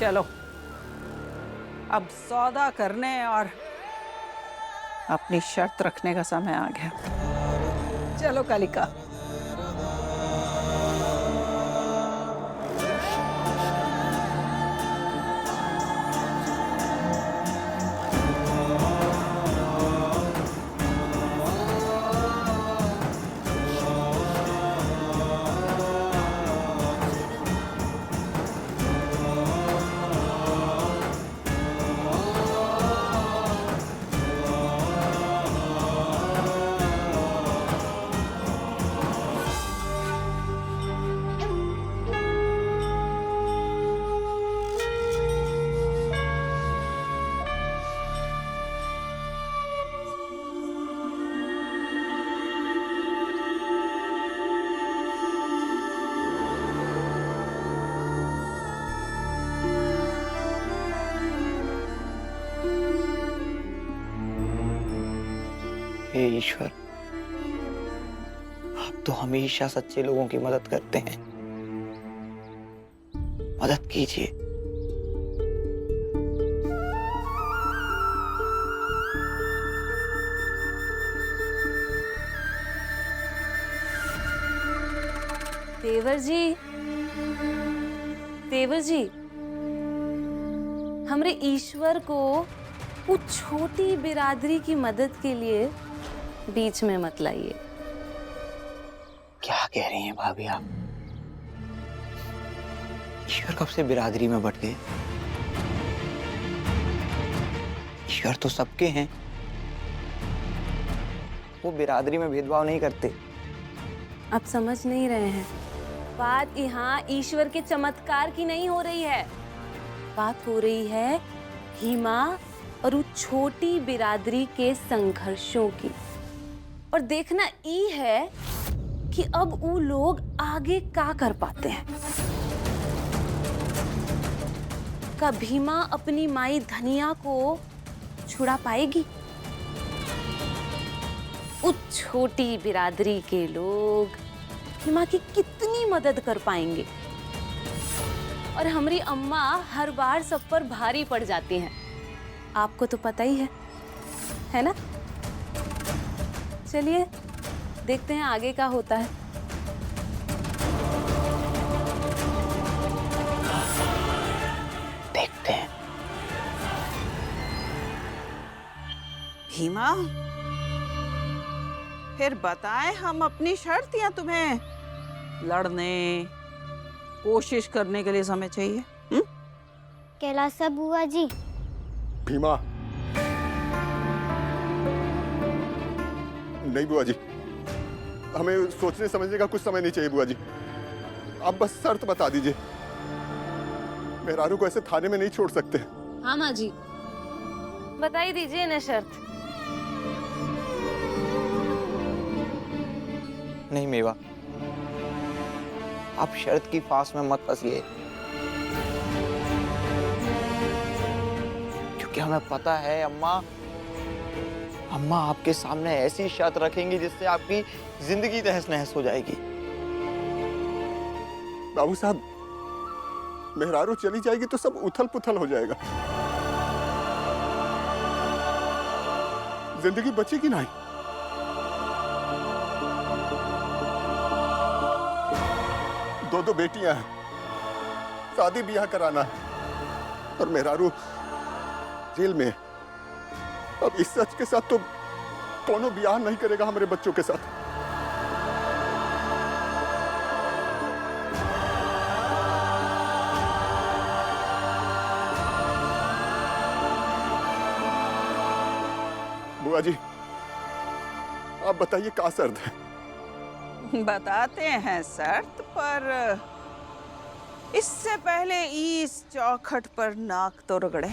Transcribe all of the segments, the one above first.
चलो अब सौदा करने और अपनी शर्त रखने का समय आ गया। चलो कालिका। हे ईश्वर, आप तो हमेशा सच्चे लोगों की मदद करते हैं। मदद कीजिए। तेवर जी, तेवर जी, हमरे ईश्वर को वो छोटी बिरादरी की मदद के लिए बीच में मत लाइए। क्या कह रही हैं भाभी आप? ईश्वर कब से बिरादरी में बट गए? ईश्वर तो सबके हैं। वो बिरादरी में भेदभाव नहीं करते। आप समझ नहीं रहे हैं। बात यहाँ ईश्वर के चमत्कार की नहीं हो रही है। बात हो रही है हिमा और वो छोटी बिरादरी के संघर्षों की। और देखना ई है कि अब वो लोग आगे क्या कर पाते हैं। का भीमा अपनी माई धनिया को छुड़ा पाएगी? उस छोटी बिरादरी के लोग हिमा की कितनी मदद कर पाएंगे? और हमारी अम्मा हर बार सब पर भारी पड़ जाती हैं। आपको तो पता ही है ना? चलिए देखते हैं आगे क्या होता है। देखते हैं। भीमा, फिर बताएं हम अपनी शर्त या तुम्हें लड़ने कोशिश करने के लिए समय चाहिए? कैलासा बुआ जी। भीमा, नहीं बुआ जी, हमें सोचने समझने का कुछ समय नहीं चाहिए बुआ जी। आप बस शर्त बता दीजिए। मेहरारू को ऐसे थाने में नहीं छोड़ सकते। हाँ माँ जी, बता ही दीजिए ना शर्त। नहीं मेवा, आप शर्त की फांस में मत फंसिए, क्योंकि हमें पता है अम्मा आपके सामने ऐसी शर्त रखेंगी जिससे आपकी जिंदगी तहस नहस हो जाएगी। बाबू साहब, मेहरारू चली जाएगी तो सब उथल पुथल हो जाएगा। जिंदगी बचेगी नहीं। दो बेटियां हैं, शादी ब्याह कराना है और मेहरारू जेल में। अब इस सच के साथ तो कोनो ब्याह नहीं करेगा हमारे बच्चों के साथ। बुआ जी, आप बताइए क्या शर्त है? बताते हैं शर्त, पर इससे पहले इस चौखट पर नाक तो रगड़े।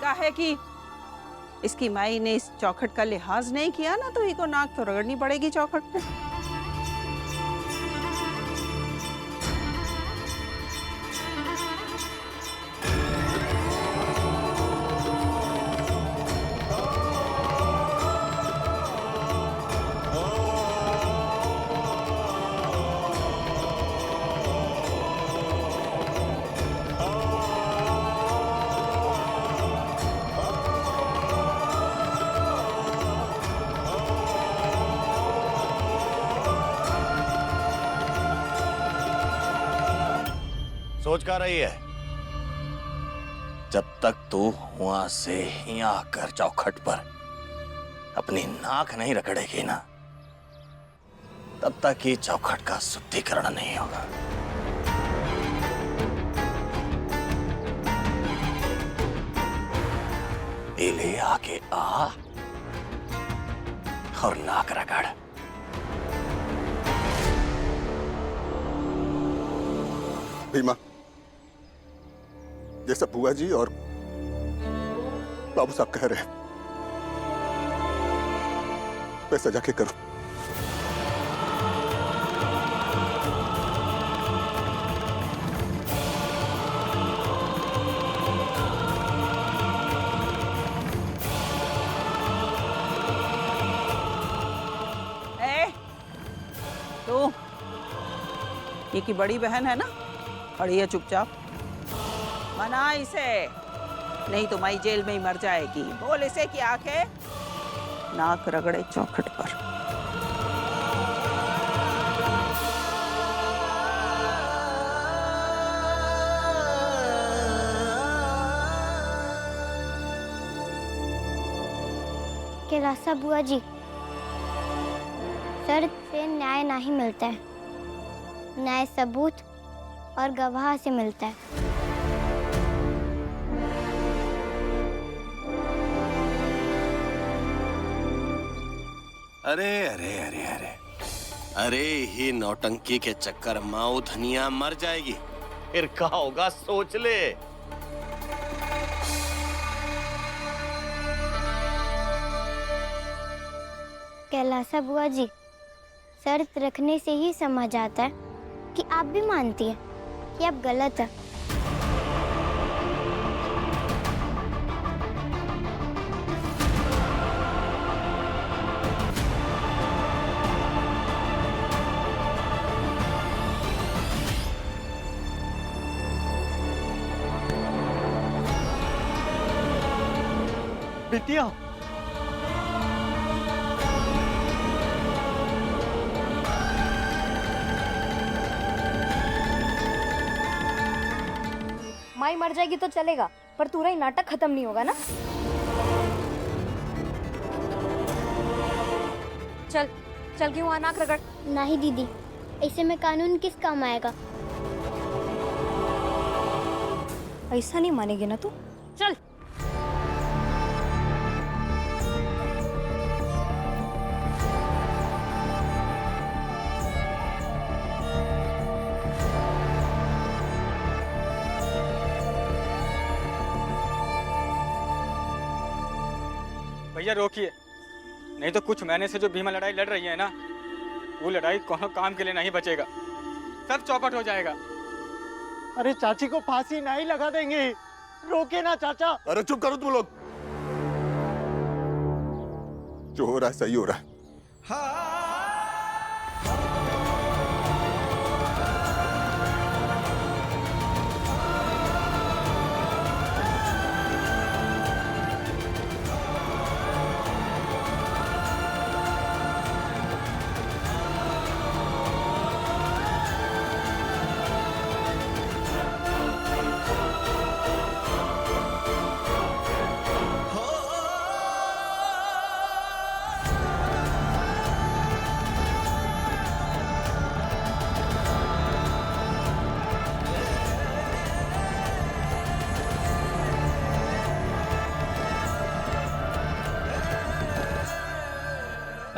काहे कि इसकी माई ने इस चौखट का लिहाज नहीं किया ना, तो इको नाक तो रगड़नी पड़ेगी चौखट पे। सोच कर रही है? जब तक तू वहां से यहाँ आकर चौखट पर अपनी नाक नहीं रगड़ेगी ना, तब तक ये चौखट का शुद्धिकरण नहीं होगा। ले आके आ और नाक रगड़। भीमा, जैसा बुआ जी और बाबू साहब कह रहे हैं वैसा जाके करो। ये की बड़ी बहन है ना, खड़ी है चुपचाप। मना इसे, नहीं तो माई जेल में ही मर जाएगी। बोल इसे कि आके नाक रगड़े चौखट पर। कैलासा बुआ जी, शर्त से न्याय नहीं मिलता है, न्याय सबूत और गवाह से मिलता है। अरे अरे अरे अरे अरे, ही नौटंकी के चक्कर माऊ धनिया मर जाएगी। फिर क्या होगा सोच ले। कैलासा बुआ जी, शर्त रखने से ही समझ आता है कि आप भी मानती हैं कि आप गलत है। बिटिया, माई मर जाएगी तो चलेगा, पर पूरा ही नाटक खत्म नहीं होगा ना। चल चल के वहाँ नाक रगड़। नहीं दीदी, ऐसे में कानून किस काम आएगा। ऐसा नहीं मानेगी ना तू। चल। भैया रोकिए, नहीं तो कुछ महीने से जो भीमा लड़ाई लड़ रही है ना, वो लड़ाई कोनो काम के लिए नहीं बचेगा, सब चौपट हो जाएगा। अरे चाची को फांसी नहीं लगा देंगे, रोके ना चाचा। अरे चुप करो तुम लोग, जो हो रहा है सही हो रहा है।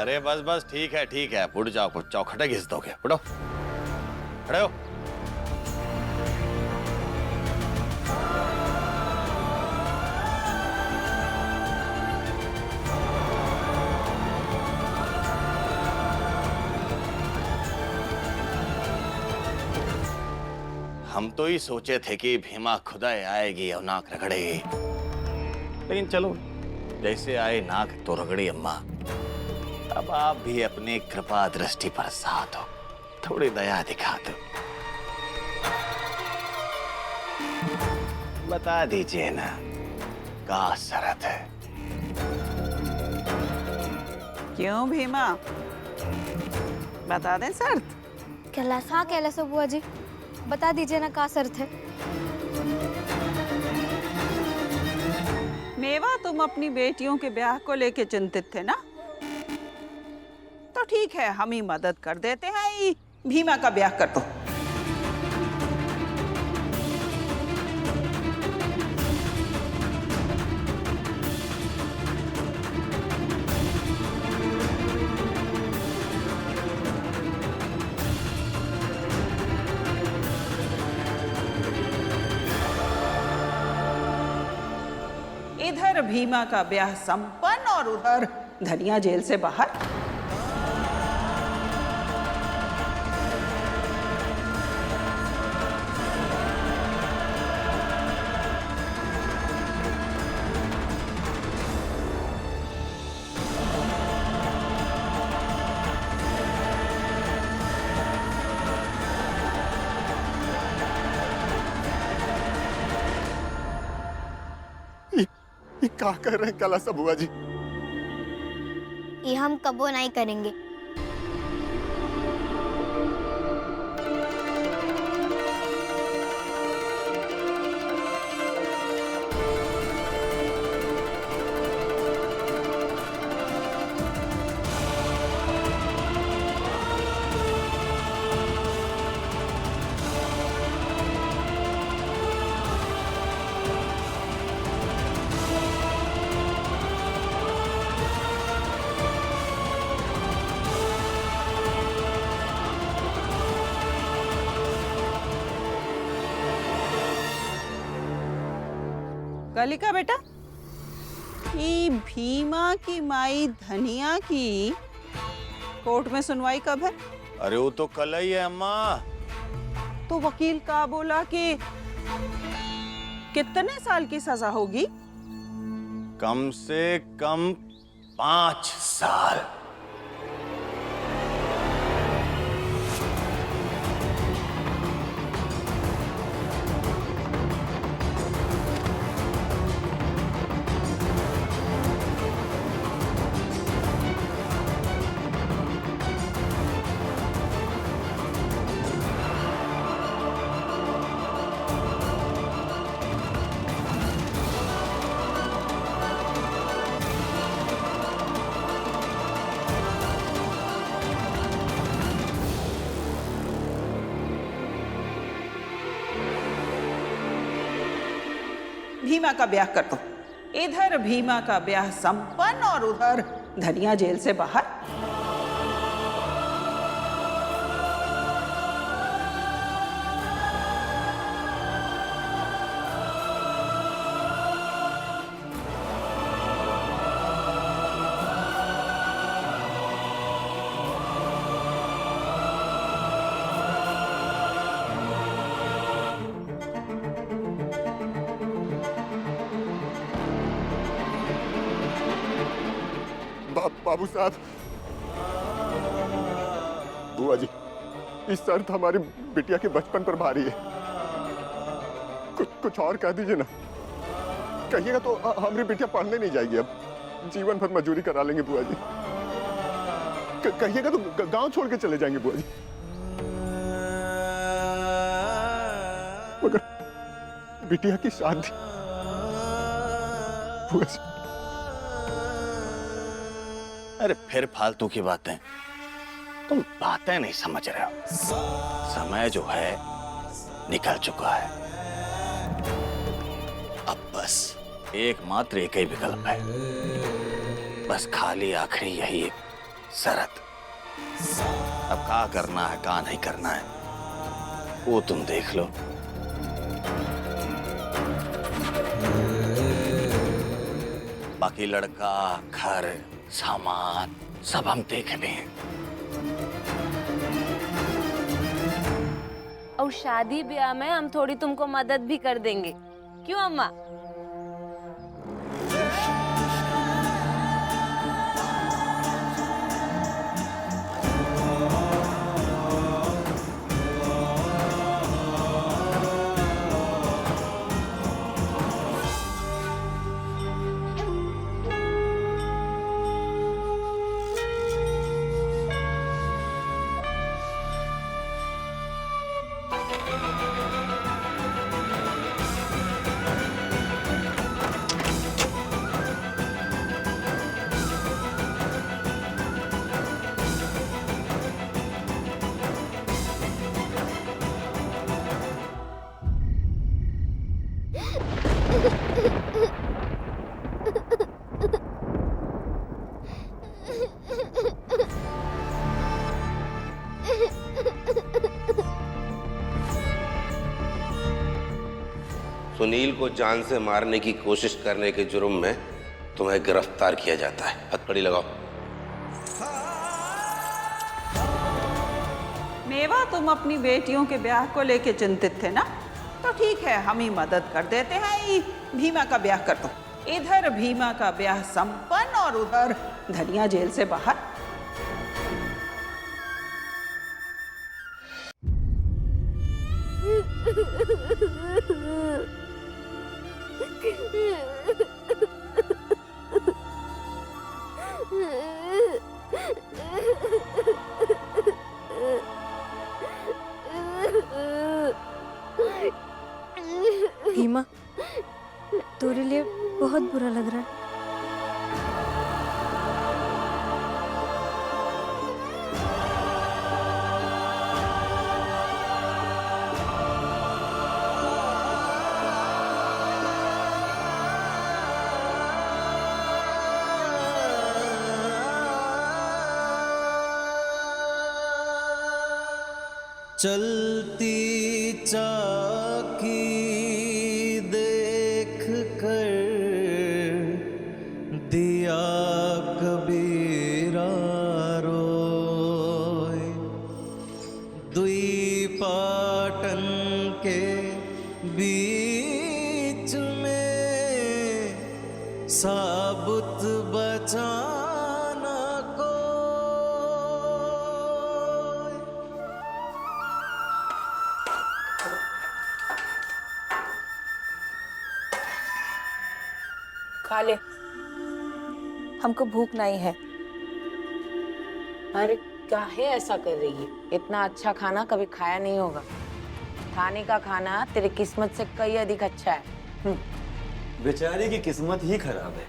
अरे बस बस, ठीक है, उठ जाओ, चौखटे घिस दोगे। उठो, खड़े हो। हम तो ही सोचे थे कि भीमा खुदा आएगी और नाक रगड़ेगी, लेकिन चलो जैसे आए नाक तो रगड़ी अम्मा। अब आप भी अपनी कृपा दृष्टि पर साथ हो, थोड़ी दया दिखा दो। बता दीजिए ना, क्या शरत है? क्यों भीमा, बता दें शर्त? कैलासा बुआ जी, बता दीजिए ना, का शर्त है? मेवा, तुम अपनी बेटियों के ब्याह को लेके चिंतित थे ना? तो ठीक है, हम ही मदद कर देते हैं। ये भीमा का ब्याह कर दो। इधर भीमा का ब्याह संपन्न और उधर धनिया जेल से बाहर। ये क्या कर रहे हैं कैलासा बुआ जी? ये हम कबो नहीं करेंगे। कलिका बेटा, ये भीमा की माई धनिया की कोर्ट में सुनवाई कब है? अरे वो तो कल ही है अम्मा। तो वकील का बोला कि कितने साल की सजा होगी? कम से कम 5 साल। भीमा का ब्याह कर दो। इधर भीमा का ब्याह संपन्न और उधर धनिया जेल से बाहर। बाबू साहब, बुआ जी, इस शर्त हमारी बिटिया के बचपन पर भारी है। कुछ और कह दीजिए ना। कहिएगा तो हमारी बिटिया पढ़ने नहीं जाएगी, अब जीवन भर मजदूरी करा लेंगे बुआ जी। कहिएगा तो गांव छोड़ के चले जाएंगे बुआ जी। मगर बिटिया की शादी बुआ जी। अरे फिर फालतू की बातें, तुम बातें नहीं समझ रहे हो। समय जो है निकल चुका है। अब बस एकमात्र एक ही विकल्प है, बस खाली आखिरी यही एक शरत। अब क्या करना है क्या नहीं करना है वो तुम देख लो। बाकी लड़का, घर, सामान सब हम देख लें। और शादी ब्याह में हम थोड़ी तुमको मदद भी कर देंगे, क्यों अम्मा? सुनील को जान से मारने की कोशिश करने के जुर्म में तुम्हें गिरफ्तार किया जाता है। हथकड़ी लगाओ। मेवा, तुम अपनी बेटियों के ब्याह को लेके चिंतित थे ना? तो ठीक है, हम ही मदद कर देते हैं। भीमा का ब्याह कर दो। इधर भीमा का ब्याह संपन्न और उधर धनिया जेल से बाहर। भीमा, तेरे लिए बहुत बुरा लग रहा है। चलती चाकी देख कर दिया कबीरा रोए, दुई पाटन के बीच में साबुत बचाना को। खा ले, हमको भूख नहीं है। अरे काहे ऐसा कर रही है? इतना अच्छा खाना कभी खाया नहीं होगा। खाने का खाना तेरी किस्मत से कई अधिक अच्छा है। बेचारी की किस्मत ही खराब है,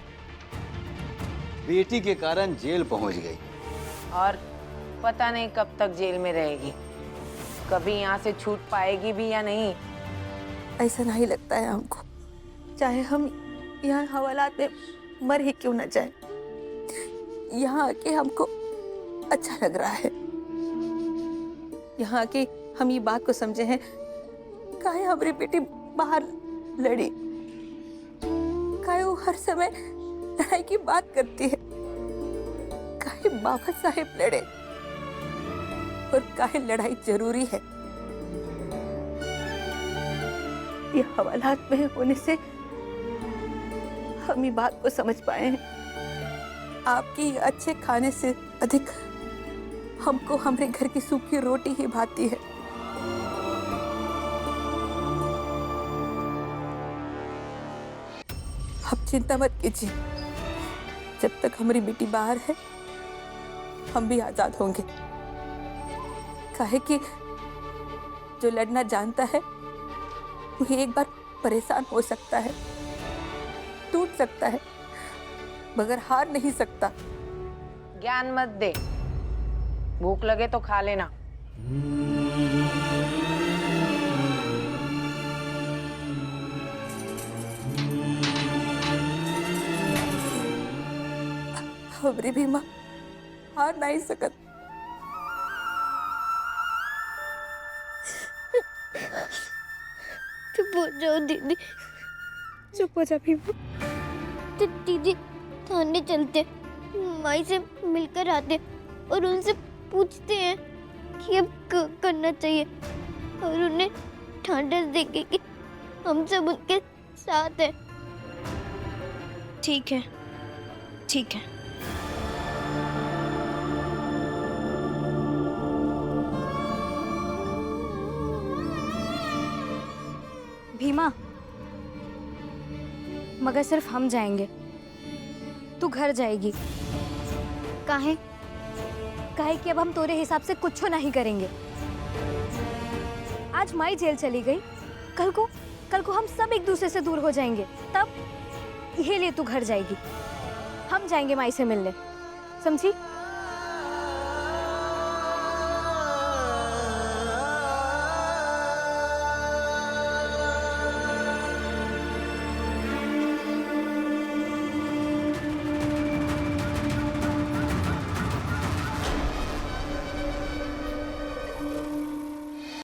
बेटी के कारण जेल पहुंच गई और पता नहीं कब तक जेल में रहेगी, कभी यहाँ से छूट पाएगी भी या नहीं। ऐसा नहीं लगता है हमको, चाहे हम यहाँ हवालात में मर ही क्यों न जाए। यहाँ आके हमको अच्छा लग रहा है। यहाँ आके हम ये बात को समझे हैं, काहे हमारी बेटी बाहर लड़ी, काहे वो हर समय लड़ाई की बात करती है, काहे बाबा साहेब लड़े और काहे लड़ाई जरूरी है। ये हवालात में होने से हम ये बात को समझ पाए हैं। आपकी अच्छे खाने से अधिक हमको हमारे घर की सूखी रोटी ही भाती है। आप चिंता मत कीजिए, जब तक हमारी बेटी बाहर है हम भी आजाद होंगे। काहे कि जो लड़ना जानता है वो एक बार परेशान हो सकता है, टूट सकता है, मगर हार नहीं सकता। ज्ञान मत दे, भूख लगे तो खा लेना। हमारी भीमा हार नहीं सकत। चुप हो जाओ दीदी, चुप हो जा भीमा। दीदी थाने चलते, माई से मिलकर आते और उनसे पूछते हैं कि अब करना चाहिए और उन्हें ठांडस देंगे कि हम सब उनके साथ हैं। ठीक है, ठीक है। भीमा, मगर सिर्फ हम जाएंगे, तू घर जाएगी। काहे? काहे कि अब हम तोरे हिसाब से कुछ नहीं करेंगे। आज माई जेल चली गई, कल को हम सब एक दूसरे से दूर हो जाएंगे, तब ये लिए तू घर जाएगी। हम जाएंगे माई से मिलने, समझी?